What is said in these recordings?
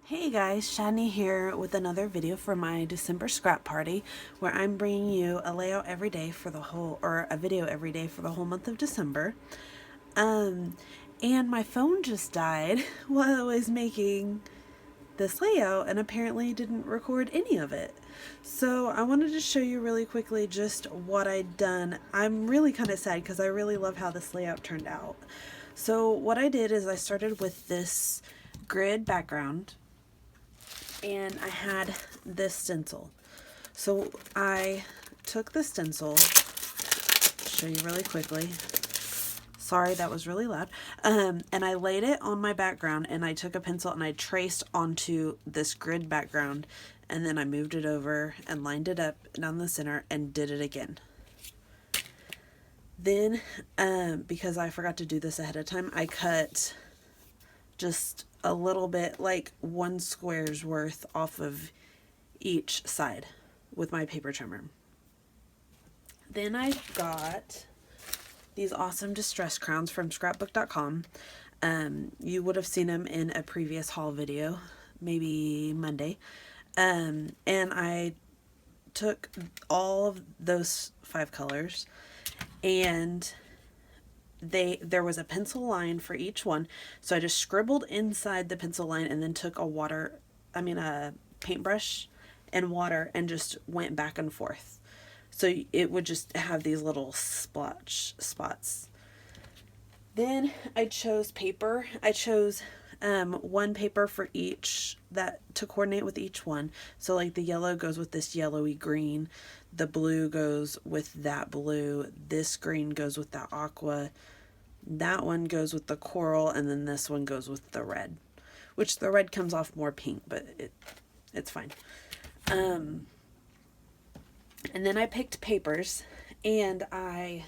Hey guys, Shani here with another video for my December scrap party where I'm bringing you a layout every day for the whole, or a video every day for the whole month of December. Um, and my phone just died while I was making this layout and apparently didn't record any of it. So I wanted to show you really quickly just what I'd done. I'm really kind of sad because I really love how this layout turned out. So what I did is I started with this grid background and I had this stencil. So I took the stencil, show you really quickly. Sorry, that was really loud. And I laid it on my background and I took a pencil and I traced onto this grid background and then I moved it over and lined it up down the center and did it again. Then, because I forgot to do this ahead of time, I cut just a little bit, like 1 square's worth off of each side with my paper trimmer. Then I got these awesome distress crowns from scrapbook.com. You would have seen them in a previous haul video, maybe Monday. And I took all of those 5 colors and there was a pencil line for each one, so I just scribbled inside the pencil line and then took a paintbrush and water and just went back and forth, so it would just have these little splotch spots. Then I chose paper. I chose one paper for each that to coordinate with each one. So like the yellow goes with this yellowy green, the blue goes with that blue, this green goes with that aqua, that one goes with the coral, and then this one goes with the red, which the red comes off more pink, but it's fine. And then I picked papers and I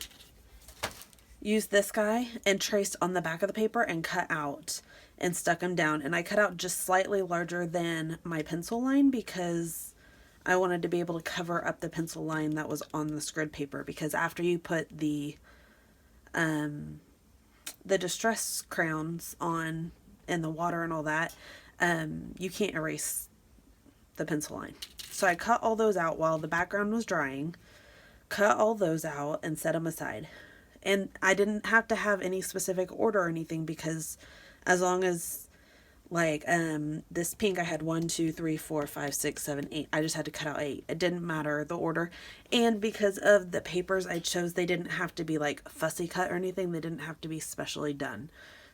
used this guy and traced on the back of the paper and cut out and stuck them down. And I cut out just slightly larger than my pencil line because I wanted to be able to cover up the pencil line that was on the grid paper, because after you put the distress crowns on and the water and all that, you can't erase the pencil line. So I cut all those out while the background was drying, cut all those out and set them aside. And I didn't have to have any specific order or anything, because as long as like this pink, I had 1, 2, 3, 4, 5, 6, 7, 8. I just had to cut out 8. It didn't matter the order. And because of the papers I chose, they didn't have to be like fussy cut or anything. They didn't have to be specially done.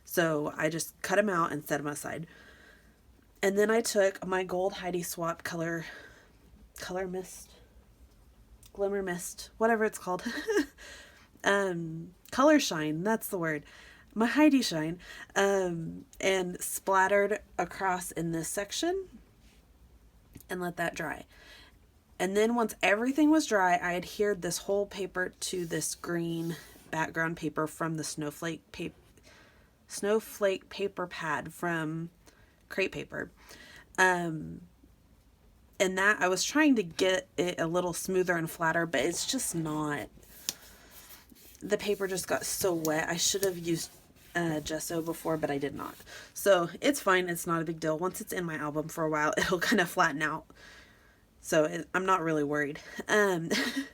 So I just cut them out and set them aside. And then I took my gold Heidi Swap color mist, glimmer mist, whatever it's called. Color shine, that's the word. My Heidi shine, and splattered across in this section and let that dry. And then once everything was dry, I adhered this whole paper to this green background paper from the snowflake paper pad from Crate Paper. And that I was trying to get it a little smoother and flatter, but it's just not. The paper just got so wet. I should have used gesso before, but I did not. So it's fine. It's not a big deal. Once it's in my album for a while, it'll kind of flatten out. So I'm not really worried.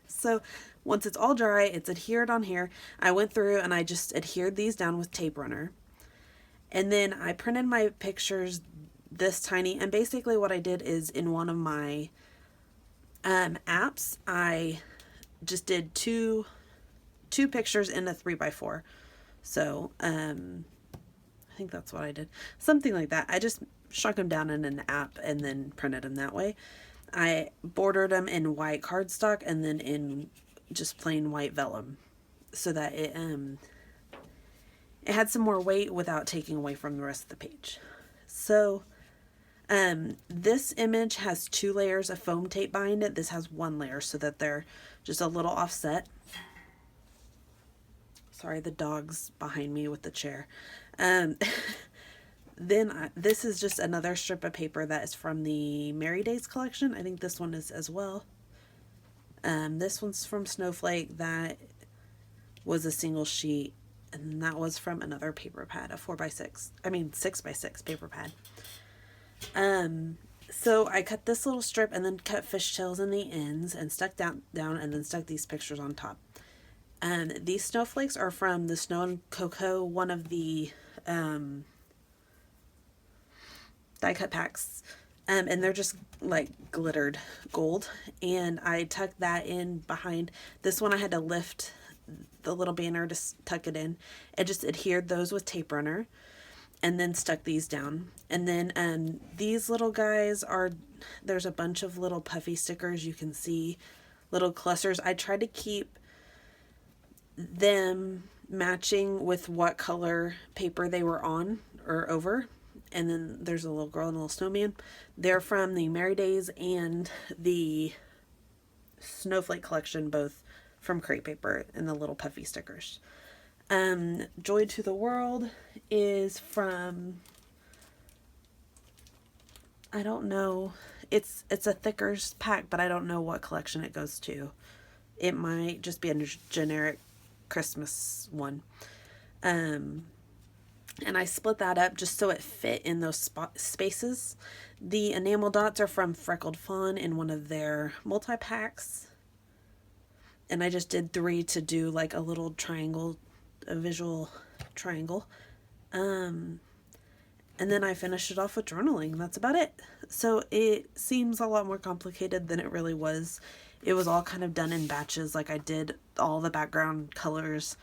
So once it's all dry, it's adhered on here. I went through and I just adhered these down with tape runner. And then I printed my pictures this tiny. And basically what I did is in one of my apps, I just did two pictures in a 3x4. So I think that's what I did, something like that. I just shrunk them down in an app and then printed them that way. I bordered them in white cardstock and then in just plain white vellum, so that it had some more weight without taking away from the rest of the page. So this image has 2 layers of foam tape behind it. This has 1 layer, so that they're just a little offset. Sorry, the dog's behind me with the chair. Then this is just another strip of paper that is from the Merry Days collection. I think this one is as well. This one's from Snowflake. That was a single sheet. And that was from another paper pad, a 6x6 paper pad. So I cut this little strip and then cut fishtails in the ends and stuck down and then stuck these pictures on top. These snowflakes are from the Snow and Cocoa, one of the die cut packs. And they're just like glittered gold. And I tucked that in behind. This one I had to lift the little banner to tuck it in. It just adhered those with tape runner. And then stuck these down. And then these little guys are, there's a bunch of little puffy stickers you can see, little clusters. I tried to keep them matching with what color paper they were on or over. And then there's a little girl and a little snowman. They're from the Merry Days and the Snowflake collection, both from crepe paper, and the little puffy stickers. Joy to the World is from, I don't know, it's a thicker pack, but I don't know what collection it goes to. It might just be a generic Christmas one. And I split that up just so it fit in those spaces. The enamel dots are from Freckled Fawn in one of their multi-packs. And I just did 3 to do like a little triangle, a visual triangle. And then I finished it off with journaling. That's about it. So it seems a lot more complicated than it really was. It was all kind of done in batches. Like I did all the background colors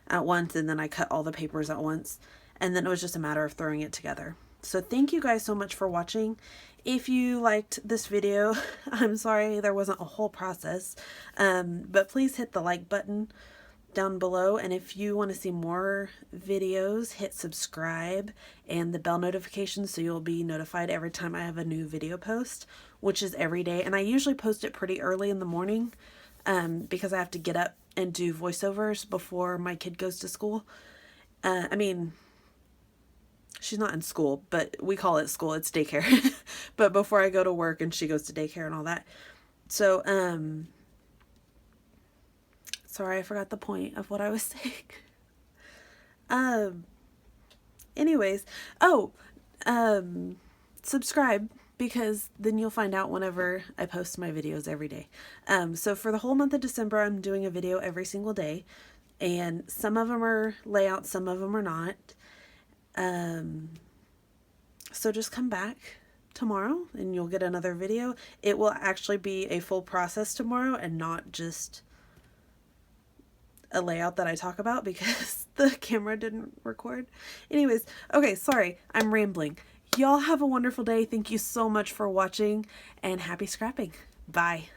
at once, and then I cut all the papers at once. And then it was just a matter of throwing it together. So thank you guys so much for watching. If you liked this video, I'm sorry there wasn't a whole process, but please hit the like button down below. And if you want to see more videos, hit subscribe and the bell notification so you'll be notified every time I have a new video post, which is every day. And I usually post it pretty early in the morning because I have to get up and do voiceovers before my kid goes to school. I mean, she's not in school, but we call it school. It's daycare. But before I go to work and she goes to daycare and all that. So, sorry, I forgot the point of what I was saying. Anyways, subscribe, because then you'll find out whenever I post my videos every day. So for the whole month of December, I'm doing a video every single day, and some of them are layout, some of them are not. So just come back tomorrow and you'll get another video. It will actually be a full process tomorrow and not just a layout that I talk about because the camera didn't record. Anyways, okay, sorry, I'm rambling. Y'all have a wonderful day. Thank you so much for watching, and happy scrapping. Bye.